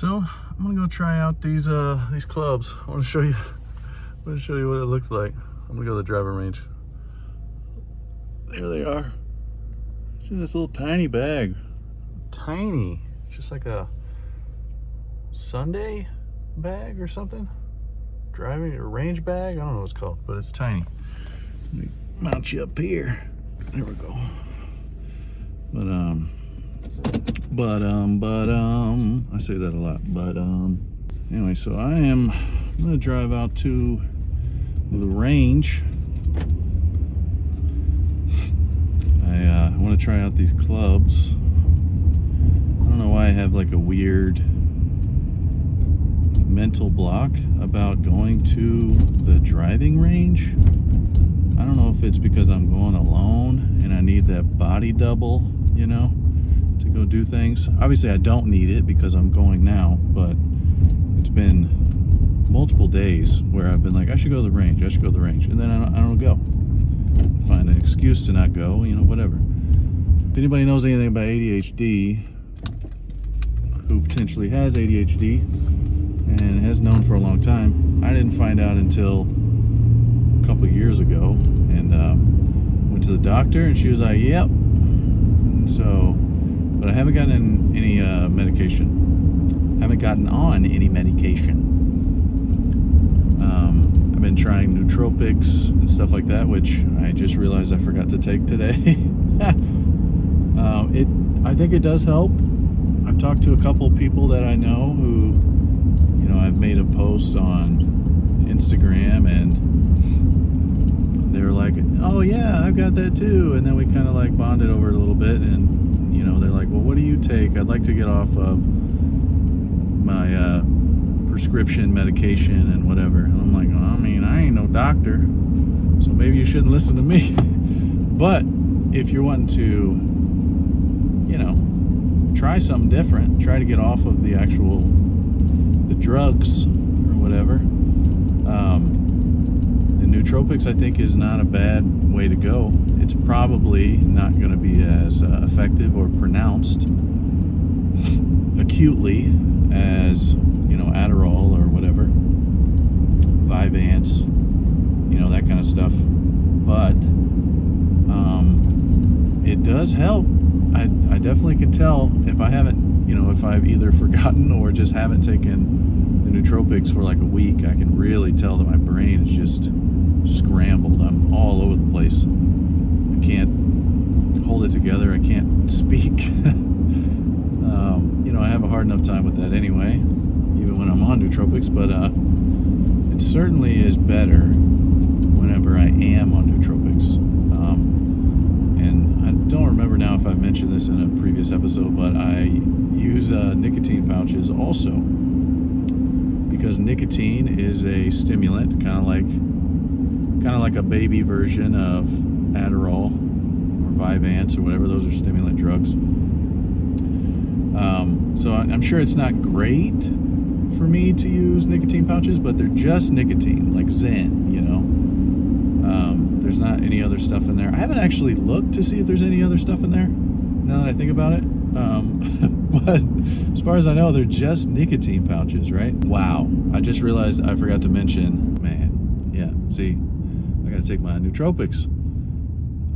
So I'm gonna go try out these clubs. I want to show you. what it looks like. I'm gonna go to the driving range. There they are. See this little tiny bag. Tiny. It's just like a Sunday bag or something. Driving or range bag. I don't know what it's called, but it's tiny. Let me mount you up here. There we go. I say that a lot. Anyway, so I'm gonna drive out to the range. I want to try out these clubs. I don't know why I have like a weird mental block about going to the driving range. I don't know if it's because I'm going alone and I need that body double, you know, to go do things. Obviously I don't need it because I'm going now, but it's been multiple days where I've been like, I should go to the range, and then I don't go. Find an excuse to not go, you know, whatever. If anybody knows anything about ADHD, who potentially has ADHD and has known for a long time, I didn't find out until a couple of years ago, and went to the doctor and she was like, yep. So, but I haven't gotten any medication. Haven't gotten on any medication. I've been trying nootropics and stuff like that, which I just realized I forgot to take today. I think it does help. I've talked to a couple people that I know who, you know, I've made a post on Instagram and they're like, oh yeah, I've got that too. And then we kind of like bonded over it a little bit, and you know, they're like, well, what do you take? I'd like to get off of my prescription medication and whatever. And I'm like, well, I mean, I ain't no doctor, so maybe you shouldn't listen to me. But if you're wanting to, you know, try something different, try to get off of the drugs or whatever, the nootropics I think is not a bad way to go. It's probably not going to be as effective or pronounced acutely as, you know, Adderall or whatever, Vyvanse, you know, that kind of stuff. But it does help. I definitely can tell if I haven't, you know, if I've either forgotten or just haven't taken the nootropics for like a week, I can really tell that my brain is just scrambled. I'm all over the place. I can't hold it together. I can't speak. You know, I have a hard enough time with that anyway, even when I'm on nootropics, but it certainly is better whenever I am on nootropics. And I don't remember now if I've mentioned this in a previous episode, but I use nicotine pouches also, because nicotine is a stimulant, kind of like a baby version of Adderall or Vyvanse or whatever. Those are stimulant drugs. So I'm sure it's not great for me to use nicotine pouches, but they're just nicotine, like Zen, you know. There's not any other stuff in there. I haven't actually looked to see if there's any other stuff in there, now that I think about it. But as far as I know, they're just nicotine pouches, right? Wow. I just realized I forgot to mention, man, yeah, see, I gotta take my nootropics.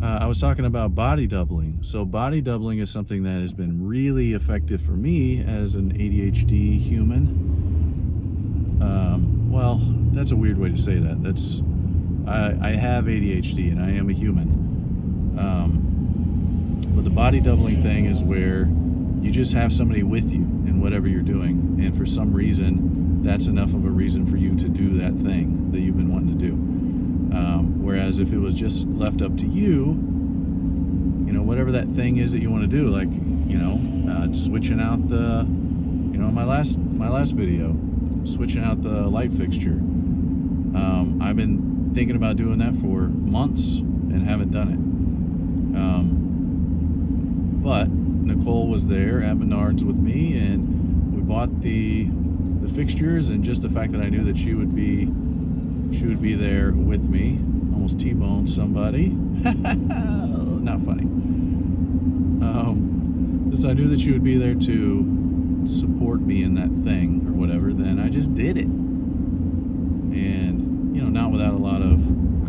I was talking about body doubling. So body doubling is something that has been really effective for me as an ADHD human. Well, that's a weird way to say that. I have ADHD and I am a human. But the body doubling thing is where you just have somebody with you in whatever you're doing, and for some reason that's enough of a reason for you to do that thing that you've been wanting to do. Whereas if it was just left up to you, you know, whatever that thing is that you want to do, like, you know, switching out the, you know, my last video, switching out the light fixture. I've been thinking about doing that for months and haven't done it. But Nicole was there at Menards with me, and we bought the fixtures, and just the fact that I knew that she would be there with me, almost T-boned somebody. Not funny. Since I knew that she would be there to support me in that thing or whatever, then I just did it. And, not without a lot of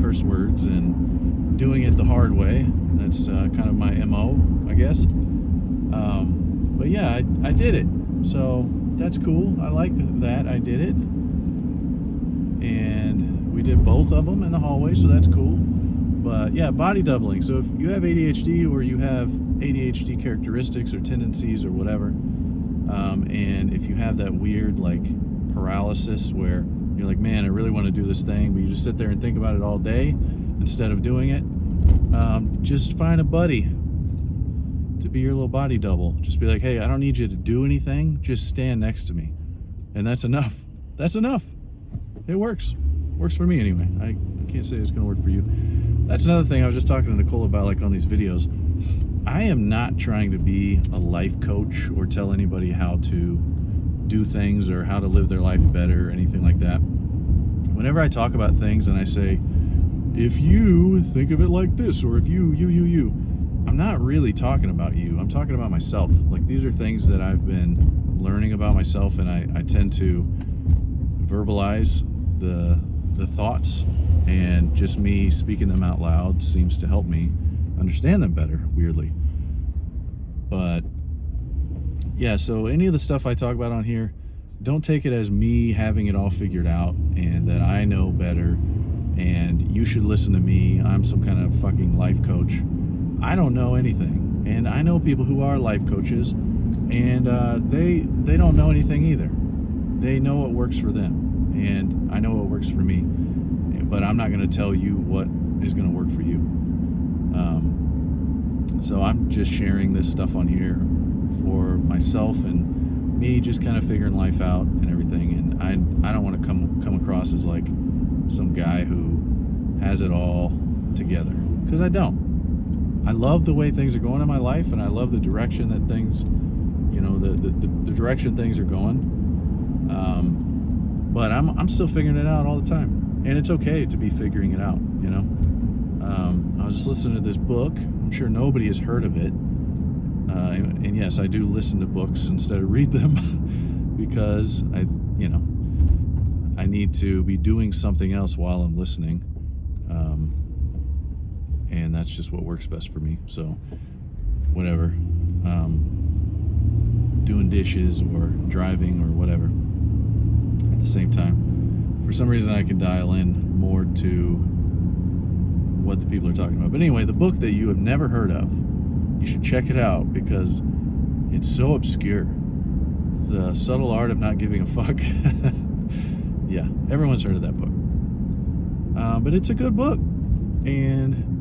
curse words and doing it the hard way. That's kind of my MO, I guess. But yeah, I did it. So that's cool. I like that I did it. And we did both of them in the hallway, so that's cool. But yeah, body doubling. So if you have ADHD or you have ADHD characteristics or tendencies or whatever, and if you have that weird like paralysis where you're like, man, I really want to do this thing, but you just sit there and think about it all day instead of doing it, just find a buddy to be your little body double. Just be like, hey, I don't need you to do anything, just stand next to me. And that's enough. That's enough. It works. Works for me anyway. I can't say it's going to work for you. That's another thing I was just talking to Nicole about, like on these videos. I am not trying to be a life coach or tell anybody how to do things or how to live their life better or anything like that. Whenever I talk about things and I say, if you think of it like this, or if you, I'm not really talking about you. I'm talking about myself. Like, these are things that I've been learning about myself, and I tend to verbalize the thoughts, and just me speaking them out loud seems to help me understand them better, weirdly. But yeah, so any of the stuff I talk about on here, don't take it as me having it all figured out and that I know better and you should listen to me. I'm some kind of fucking life coach. I don't know anything. And I know people who are life coaches, and they don't know anything either. They know what works for them, and I know what works for me. But I'm not going to tell you what is going to work for you. So I'm just sharing this stuff on here for myself and me, just kind of figuring life out and everything. And I don't want to come across as like some guy who has it all together, because I don't. I love the way things are going in my life, and I love the direction that things, the direction things are going. But I'm still figuring it out all the time, and it's okay to be figuring it out. I was just listening to this book. I'm sure nobody has heard of it. And yes, I do listen to books instead of read them because I need to be doing something else while I'm listening. And that's just what works best for me. So whatever, doing dishes or driving or whatever at the same time. For some reason I can dial in more to what the people are talking about. But anyway, the book that you have never heard of, you should check it out because it's so obscure. The Subtle Art of Not Giving a Fuck. Yeah, everyone's heard of that book. But it's a good book. And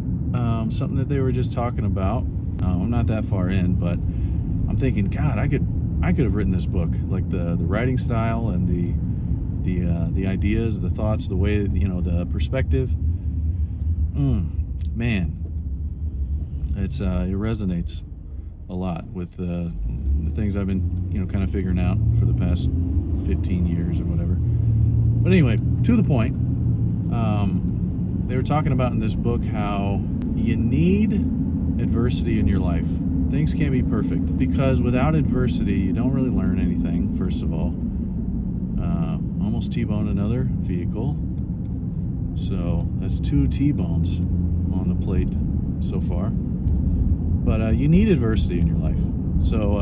something that they were just talking about. I'm not that far in, but I'm thinking, God, I could have written this book. Like the writing style and the ideas, the thoughts, the way, the perspective. Man, it resonates a lot with the things I've been, kind of figuring out for the past 15 years or whatever. But anyway, to the point, they were talking about in this book how you need adversity in your life. Things can't be perfect, because without adversity, you don't really learn anything, first of all. Almost T-boned another vehicle. So that's 2 T-bones on the plate so far. But you need adversity in your life. So,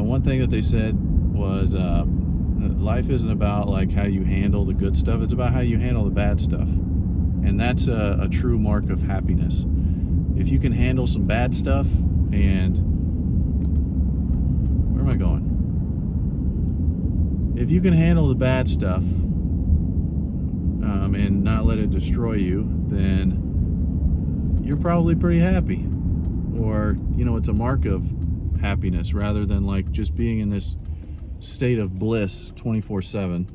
one thing that they said was life isn't about like how you handle the good stuff. It's about how you handle the bad stuff. And that's a true mark of happiness. If you can handle some bad stuff and... Where am I going? If you can handle the bad stuff and not let it destroy you, then you're probably pretty happy. Or, it's a mark of happiness rather than like just being in this state of bliss 24/7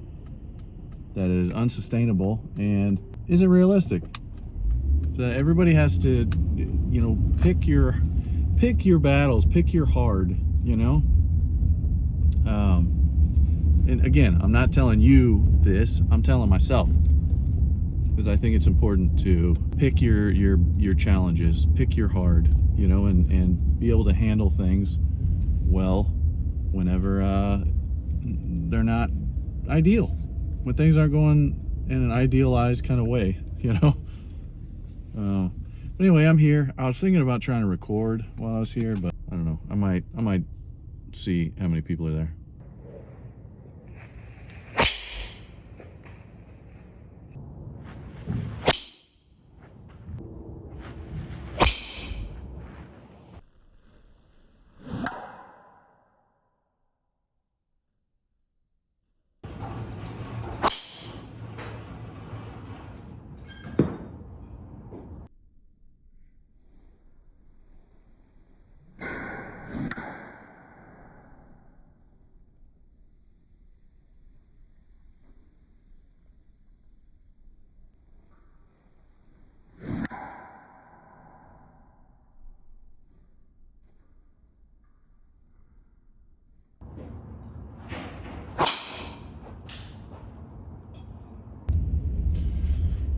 that is unsustainable and isn't realistic. So everybody has to, pick your battles, pick your hard, and again, I'm not telling you this, I'm telling myself, because I think it's important to pick your challenges, pick your hard, and be able to handle things well whenever they're not ideal, when things aren't going in an idealized kind of way, you know. But anyway, I'm here. I was thinking about trying to record while I was here, but I don't know. I might see how many people are there.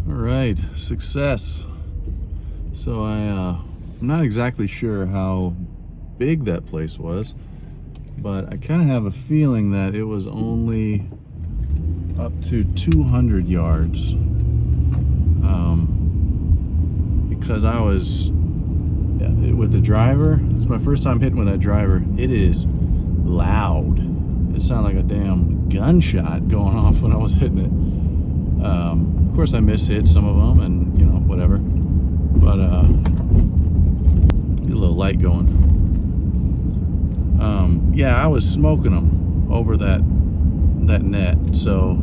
All right, success. So I'm not exactly sure how big that place was, but I kind of have a feeling that it was only up to 200 yards, because I was with the driver. It's my first time hitting with that driver. It is loud. It sounded like a damn gunshot going off when I was hitting it. Of course I mishit some of them, and you know, whatever, but get a little light going. Yeah, I was smoking them over that net, so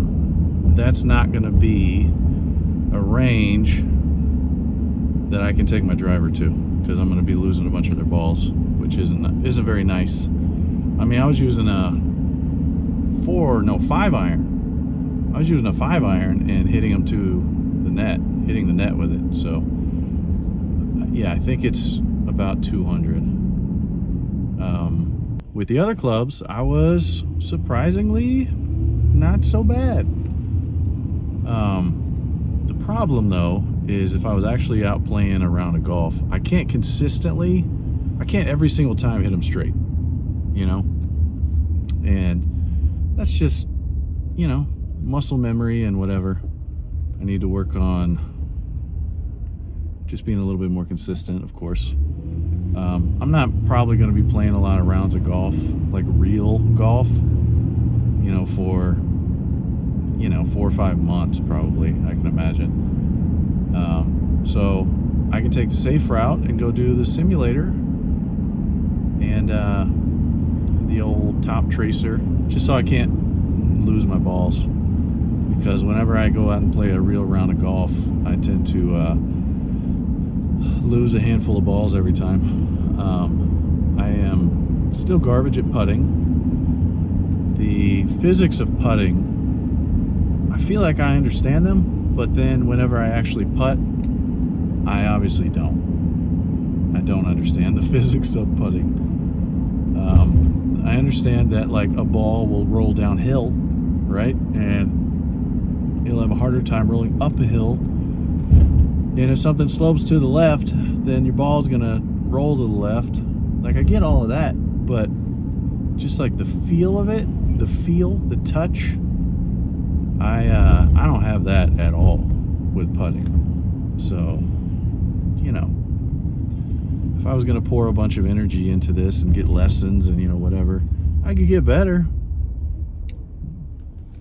that's not going to be a range that I can take my driver to, because I'm going to be losing a bunch of their balls, which isn't very nice. I mean, I was using a 5 iron. I was using a 5 iron and hitting them to the net, hitting the net with it. So yeah, I think it's about 200. With the other clubs, I was surprisingly not so bad. The problem though is if I was actually out playing a round of golf, I can't every single time hit them straight, you know? And that's just, you know, muscle memory and whatever. I need to work on just being a little bit more consistent, of course. I'm not probably going to be playing a lot of rounds of golf, like real golf, you know, for, you know, 4 or 5 months probably, I can imagine. So I can take the safe route and go do the simulator and the old top tracer, just so I can't lose my balls. Because whenever I go out and play a real round of golf, I tend to lose a handful of balls every time. I am still garbage at putting. The physics of putting, I feel like I understand them, but then whenever I actually putt, I obviously don't. I don't understand the physics of putting. I understand that like a ball will roll downhill, right? And you'll have a harder time rolling up a hill. And if something slopes to the left, then your ball's gonna roll to the left. Like, I get all of that, but just like the feel of it, the touch, I don't have that at all with putting. So, you know, if I was gonna pour a bunch of energy into this and get lessons and, you know, whatever, I could get better,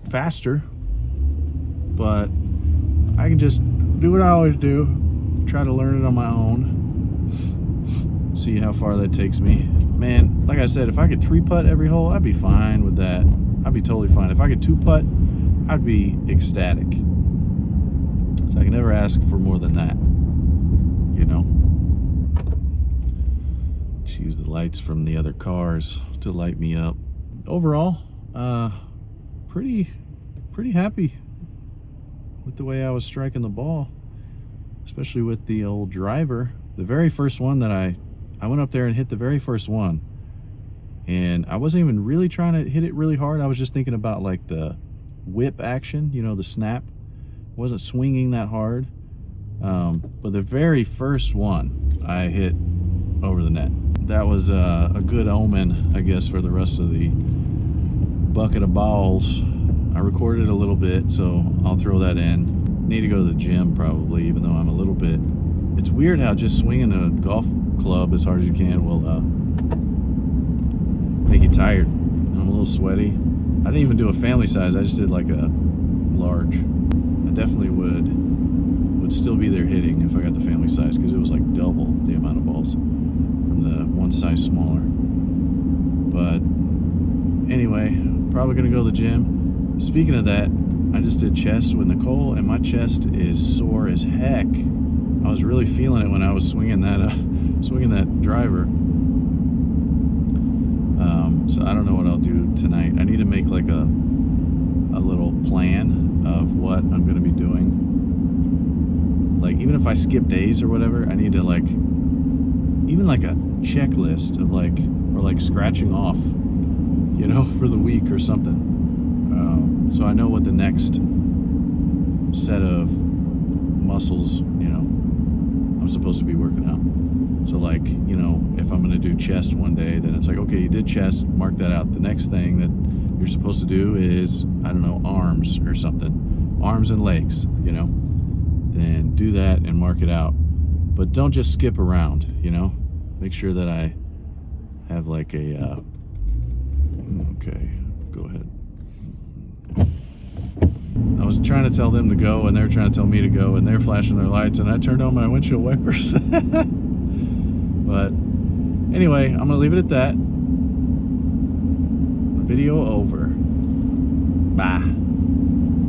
faster, but I can just do what I always do, try to learn it on my own, see how far that takes me. Man, like I said, if I could 3-putt every hole, I'd be fine with that. I'd be totally fine. If I could 2-putt, I'd be ecstatic. So I can never ask for more than that, you know. Just use the lights from the other cars to light me up. Overall, pretty happy with the way I was striking the ball, especially with the old driver. The very first one that I went up there and hit the very first one, and I wasn't even really trying to hit it really hard. I was just thinking about like the whip action, you know, the snap. I wasn't swinging that hard, but the very first one I hit over the net. that was a good omen, I guess, for the rest of the bucket of balls. I recorded a little bit, so I'll throw that in. Need to go to the gym probably, even though I'm a little bit. It's weird how just swinging a golf club as hard as you can will make you tired. I'm a little sweaty. I didn't even do a family size. I just did like a large. I definitely would still be there hitting if I got the family size, because it was like double the amount of balls from the one size smaller. But anyway, probably gonna go to the gym. Speaking of that, I just did chest with Nicole, and my chest is sore as heck. I was really feeling it when I was swinging that driver. So I don't know what I'll do tonight. I need to make like a little plan of what I'm going to be doing. Like, even if I skip days or whatever, I need to like, even like a checklist of like, or like scratching off, you know, for the week or something. So I know what the next set of muscles, you know, I'm supposed to be working out. So like, you know, if I'm going to do chest one day, then it's like, okay, you did chest, mark that out. The next thing that you're supposed to do is, I don't know, arms or something. Arms and legs, you know. Then do that and mark it out. But don't just skip around, you know. Make sure that I have like a, okay, go ahead. I was trying to tell them to go, and they're trying to tell me to go, and they're flashing their lights, and I turned on my windshield wipers. But anyway, I'm gonna leave it at that. Video over. Bye.